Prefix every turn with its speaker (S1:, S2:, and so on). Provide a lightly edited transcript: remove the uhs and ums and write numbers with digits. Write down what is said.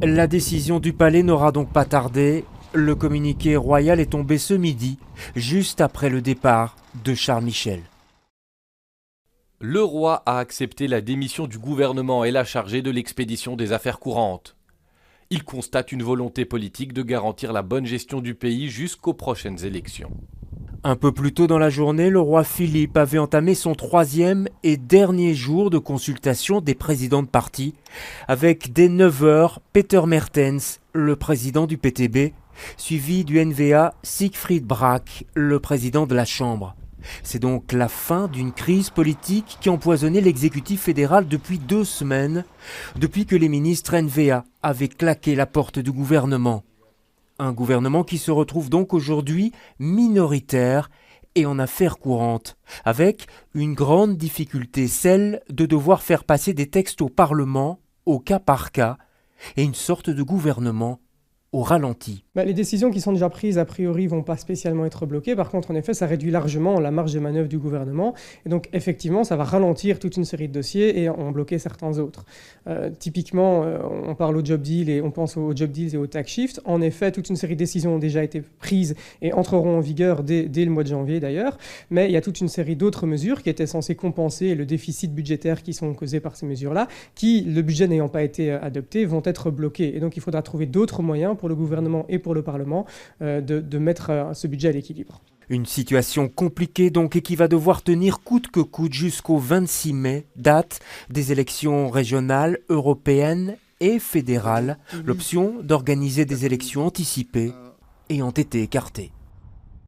S1: La décision du palais n'aura donc pas tardé. Le communiqué royal est tombé ce midi, juste après le départ de Charles Michel.
S2: Le roi a accepté la démission du gouvernement et l'a chargé de l'expédition des affaires courantes. Il constate une volonté politique de garantir la bonne gestion du pays jusqu'aux prochaines élections.
S1: Un peu plus tôt dans la journée, le roi Philippe avait entamé son 3e et dernier jour de consultation des présidents de parti, avec dès 9 h Peter Mertens, le président du PTB, suivi du NVA Siegfried Brack, le président de la Chambre. C'est donc la fin d'une crise politique qui empoisonnait l'exécutif fédéral depuis 2 semaines, depuis que les ministres NVA avaient claqué la porte du gouvernement. Un gouvernement qui se retrouve donc aujourd'hui minoritaire et en affaires courantes, avec une grande difficulté, celle de devoir faire passer des textes au Parlement, au cas par cas, et une sorte de gouvernement au ralenti.
S3: Les décisions qui sont déjà prises, a priori, ne vont pas spécialement être bloquées. Par contre, en effet, ça réduit largement la marge de manœuvre du gouvernement. Et donc, effectivement, ça va ralentir toute une série de dossiers et en bloquer certains autres. Typiquement, on parle au job deal et on pense aux job deals et au tax shift. En effet, toute une série de décisions ont déjà été prises et entreront en vigueur dès le mois de janvier, d'ailleurs. Mais il y a toute une série d'autres mesures qui étaient censées compenser le déficit budgétaire qui sont causés par ces mesures-là, qui, le budget n'ayant pas été adopté, vont être bloquées. Et donc, il faudra trouver d'autres moyens pour le gouvernement et pour le Parlement de mettre ce budget à l'équilibre.
S1: Une situation compliquée donc et qui va devoir tenir coûte que coûte jusqu'au 26 mai, date des élections régionales, européennes et fédérales. L'option d'organiser des élections anticipées ayant été écartée.